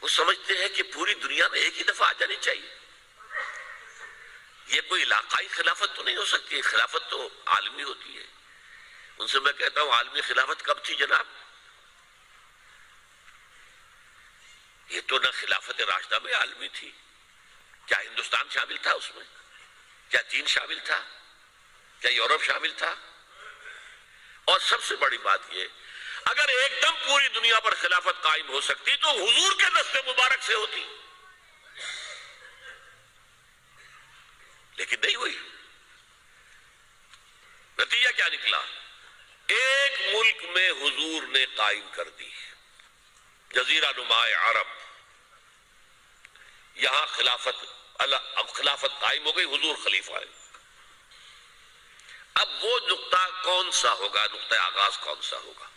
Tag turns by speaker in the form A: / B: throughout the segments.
A: وہ سمجھتے ہیں کہ پوری دنیا میں ایک ہی دفعہ آ جانی چاہیے. یہ کوئی علاقائی خلافت تو نہیں ہو سکتی، خلافت تو عالمی ہوتی ہے. ان سے میں کہتا ہوں عالمی خلافت کب تھی جناب؟ یہ تو نہ خلافت راشدہ میں عالمی تھی. کیا ہندوستان شامل تھا اس میں؟ کیا چین شامل تھا؟ کیا یورپ شامل تھا؟ اور سب سے بڑی بات یہ، اگر ایک دم پوری دنیا پر خلافت قائم ہو سکتی تو حضور کے دست مبارک سے ہوتی، لیکن نہیں ہوئی. نتیجہ کیا نکلا؟ ایک ملک میں حضور نے قائم کر دی، جزیرہ نما عرب. یہاں خلافت قائم ہو گئی، حضور خلیفہ ہے. اب وہ نقطہ کون سا ہوگا، نقطہ آغاز کون سا ہوگا؟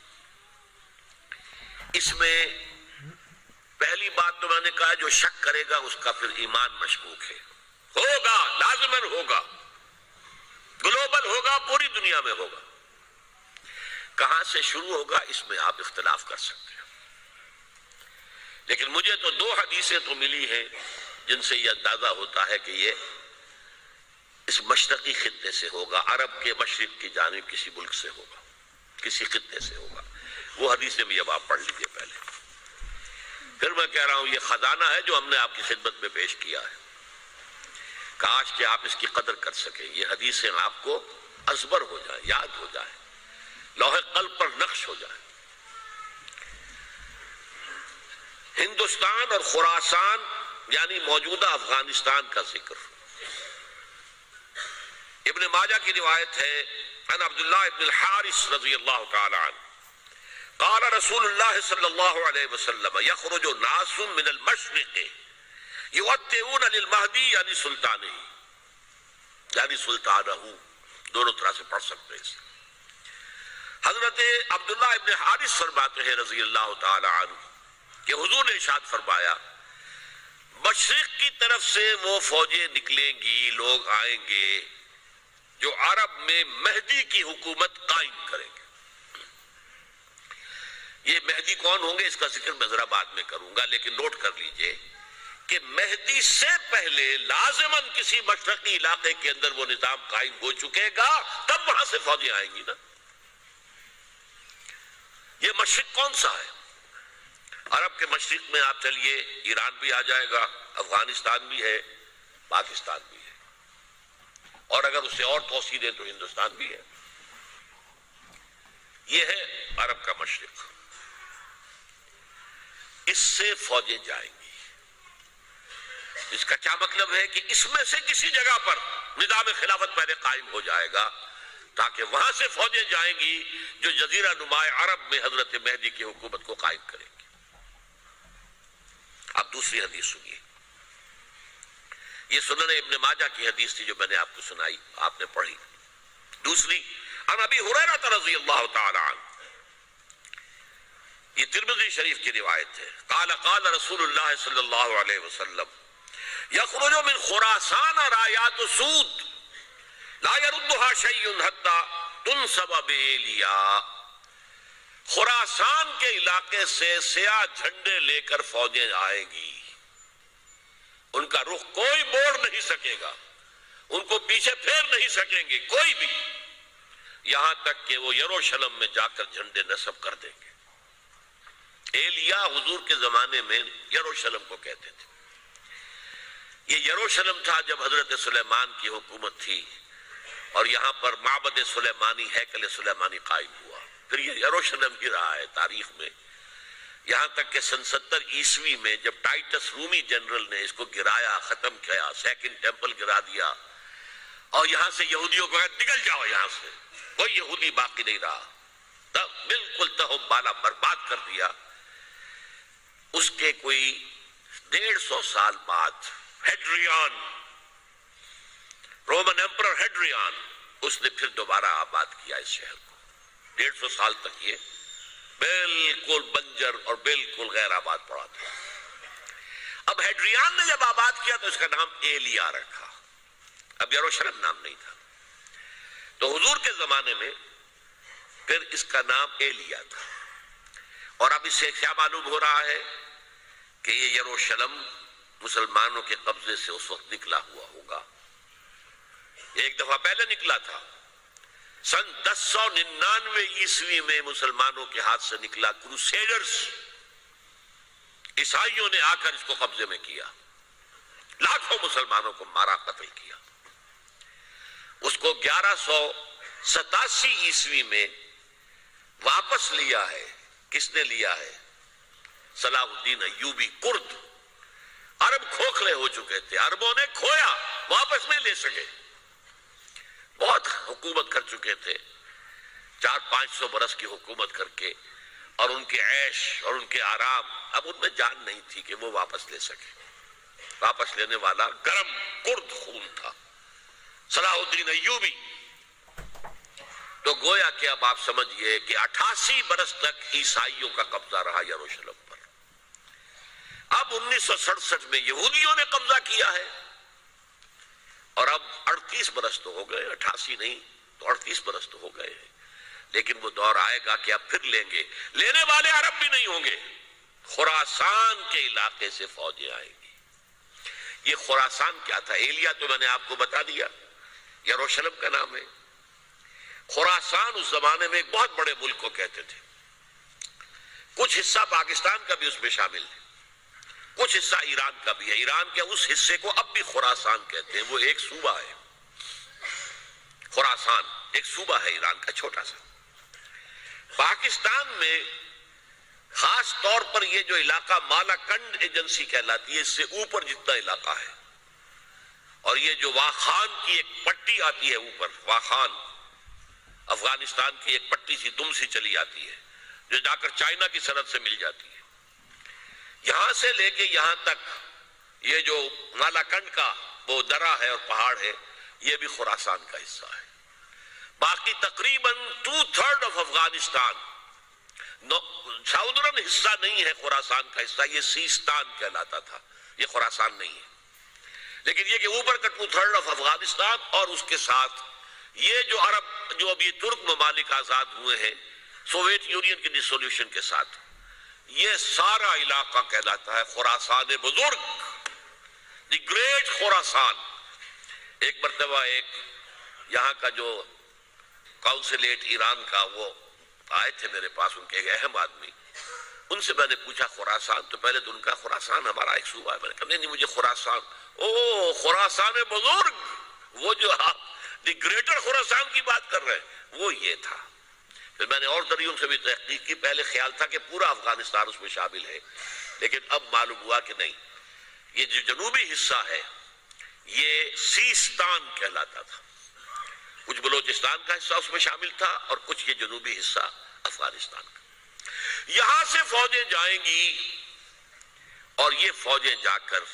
A: اس میں پہلی بات تو میں نے کہا جو شک کرے گا اس کا پھر ایمان مشکوک ہے. ہوگا، لازماً ہوگا، گلوبل ہوگا، پوری دنیا میں ہوگا. کہاں سے شروع ہوگا اس میں آپ اختلاف کر سکتے ہیں، لیکن مجھے تو دو حدیثیں تو ملی ہیں جن سے یہ اندازہ ہوتا ہے کہ یہ اس مشرقی خطے سے ہوگا، عرب کے مشرق کی جانب کسی ملک سے ہوگا، کسی خطے سے ہوگا. وہ حدیثیں بھی اب آپ پڑھ لیجئے پہلے. پھر میں کہہ رہا ہوں یہ خزانہ ہے جو ہم نے آپ کی خدمت میں پیش کیا ہے، کاش کہ آپ اس کی قدر کر سکیں. یہ حدیثیں آپ کو ازبر ہو جائیں، یاد ہو جائیں، لوح قلب پر نقش ہو جائیں. ہندوستان اور خراسان یعنی موجودہ افغانستان کا ذکر. ابن ماجہ کی روایت ہے عن عبداللہ ابن الحارث رضی اللہ تعالی عنہ قال رسول اللہ صلی اللہ علیہ وسلم یخرج ناس من المشرق یؤتئون للمہدی یعنی سلطانہ، یعنی سلطانہ، دونوں طرح سے پڑھ سکتے ہیں. حضرت عبداللہ ابن حارث فرماتے ہیں رضی اللہ تعالی عنہ کہ حضور نے ارشاد فرمایا مشرق کی طرف سے وہ فوجیں نکلیں گی، لوگ آئیں گے جو عرب میں مہدی کی حکومت قائم کریں گے. یہ مہدی کون ہوں گے اس کا ذکر میں ذرا بعد میں کروں گا، لیکن نوٹ کر لیجئے کہ مہدی سے پہلے لازماً کسی مشرقی علاقے کے اندر وہ نظام قائم ہو چکے گا، تب وہاں سے فوجیں آئیں گی نا. یہ مشرق کون سا ہے؟ عرب کے مشرق میں آپ چلیے ایران بھی آ جائے گا، افغانستان بھی ہے، پاکستان بھی ہے، اور اگر اسے اور توسیع دیں تو ہندوستان بھی ہے. یہ ہے عرب کا مشرق. اس سے فوجیں جائیں گی. اس کا کیا مطلب ہے کہ اس میں سے کسی جگہ پر نظام خلافت پہلے قائم ہو جائے گا تاکہ وہاں سے فوجیں جائیں گی جو جزیرہ نما عرب میں حضرت مہدی کی حکومت کو قائم کریں گی. اب دوسری حدیث سنیے. یہ سنن ابن ماجہ کی حدیث تھی جو میں نے آپ کو سنائی، آپ نے پڑھی. دوسری عن ابی ہریرہ رضی اللہ تعالی عنہ، یہ ترمذی شریف کی روایت ہے. قال قال رسول اللہ صلی اللہ علیہ وسلم یخرج من خراسان رایات سود لا يردها شیء حتی تنصب بإیلیا. خراسان کے علاقے سے سیاہ جھنڈے لے کر فوجیں آئیں گی، ان کا رخ کوئی موڑ نہیں سکے گا، ان کو پیچھے پھیر نہیں سکیں گے کوئی بھی، یہاں تک کہ وہ یروشلم میں جا کر جھنڈے نصب کر دیں گے. ایلیا حضور کے زمانے میں یروشلم کو کہتے تھے. یہ یروشلم تھا جب حضرت سلیمان کی حکومت تھی اور یہاں پر معبد سلیمانی، ہیکل سلیمانی قائم ہوا. پھر یہ یروشلم ہی رہا ہے تاریخ میں، یہاں تک کہ سن 70 عیسوی میں جب ٹائٹس رومی جنرل نے اس کو گرایا، ختم کیا، سیکنڈ ٹیمپل گرا دیا اور یہاں سے یہودیوں کو کہا نکل جاؤ، یہاں سے کوئی یہودی باقی نہیں رہا، بالکل تہم بالا برباد کر دیا. اس کے کوئی 150 سال بعد ہیڈریان، رومن ایمپرر ہیڈریان، اس نے پھر دوبارہ آباد کیا اس شہر کو. 150 سال تک یہ بالکل بنجر اور بالکل غیر آباد پڑا تھا. اب ہیڈریان نے جب آباد کیا تو اس کا نام ایلیا رکھا، اب یروشلم نام نہیں تھا. تو حضور کے زمانے میں پھر اس کا نام ایلیا تھا. اور اب اس سے کیا معلوم ہو رہا ہے کہ یہ یروشلم مسلمانوں کے قبضے سے اس وقت نکلا ہوا ہوگا. ایک دفعہ پہلے نکلا تھا، سن 1099 عیسوی میں مسلمانوں کے ہاتھ سے نکلا. کروسیڈرز، عیسائیوں نے آ کر اس کو قبضے میں کیا، لاکھوں مسلمانوں کو مارا، قتل کیا. اس کو 1187 عیسوی میں واپس لیا ہے. کس نے لیا ہے؟ صلاح الدین ایوبی. کرد، عرب کھوکھلے ہو چکے تھے، عربوں نے کھویا، واپس نہیں لے سکے. بہت حکومت کر چکے تھے، 400-500 برس کی حکومت کر کے، اور ان کے عیش اور ان کے آرام، اب ان میں جان نہیں تھی کہ وہ واپس لے سکے. واپس لینے والا گرم کرد خون تھا، صلاح الدین ایوبی. تو گویا کہ اب آپ سمجھئے کہ 88 برس تک عیسائیوں کا قبضہ رہا یروشلم پر. اب 1967 میں یہودیوں نے قبضہ کیا ہے، اور اب 38 برس تو ہو گئے، 88 نہیں تو 38 برس تو ہو گئے ہیں. لیکن وہ دور آئے گا کہ اب پھر لیں گے. لینے والے عرب بھی نہیں ہوں گے، خراسان کے علاقے سے فوجیں آئیں گی. یہ خراسان کیا تھا؟ ایلیا تو میں نے آپ کو بتا دیا، یروشلم کا نام ہے. خراسان اس زمانے میں ایک بہت بڑے ملک کو کہتے تھے. کچھ حصہ پاکستان کا بھی اس میں شامل ہے، کچھ حصہ ایران کا بھی ہے. ایران کے اس حصے کو اب بھی خراسان کہتے ہیں. وہ ایک صوبہ ہے، خراسان ایک صوبہ ہے ایران کا چھوٹا سا. پاکستان میں خاص طور پر یہ جو علاقہ مالاکنڈ ایجنسی کہلاتی ہے، اس سے اوپر جتنا علاقہ ہے، اور یہ جو واخان کی ایک پٹی آتی ہے اوپر، واخان افغانستان کی ایک پٹی سی دم سی چلی آتی ہے جو جا کر چائنا کی سرحد سے مل جاتی ہے. یہاں سے لے کے یہاں تک یہ جو مالاکنڈ کا وہ درہ ہے اور پہاڑ ہے، یہ بھی خراسان کا حصہ ہے. باقی تقریباً 2/3 آف افغانستان ساؤدرن حصہ نہیں ہے خراسان کا حصہ، یہ سیستان کہلاتا تھا، یہ خراسان نہیں ہے. لیکن یہ کہ اوپر کا 2/3 آف افغانستان اور اس کے ساتھ یہ جو عرب جو ابھی ترک ممالک آزاد ہوئے ہیں سوویت یونین کے ڈسولوشن کے ساتھ، یہ سارا علاقہ کہلاتا ہے خراسان بزرگ، دی گریٹ خراسان. ایک مرتبہ ایک یہاں کا جو کاؤنسلیٹ ایران کا وہ آئے تھے میرے پاس، ان کے ایک اہم آدمی. ان سے میں نے پوچھا خراسان، تو پہلے تو ان کا خراسان ہمارا ایک صوبہ ہے. میں نے کہا نہیں مجھے خراسان، او خراسان بزرگ، وہ جو آپ دی گریٹر خراسان کی بات کر رہے ہیں وہ یہ تھا. پھر میں نے اور ذریعوں سے بھی تحقیق کی. پہلے خیال تھا کہ پورا افغانستان اس میں شامل ہے، لیکن اب معلوم ہوا کہ نہیں، یہ جو جنوبی حصہ ہے یہ سیستان کہلاتا تھا. کچھ بلوچستان کا حصہ اس میں شامل تھا اور کچھ یہ جنوبی حصہ افغانستان کا. یہاں سے فوجیں جائیں گی اور یہ فوجیں جا کر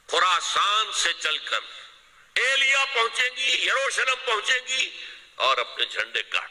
A: خراسان سے چل کر ایلیا پہنچیں گی، یروشلم پہنچیں گی اور اپنے جھنڈے گاڑ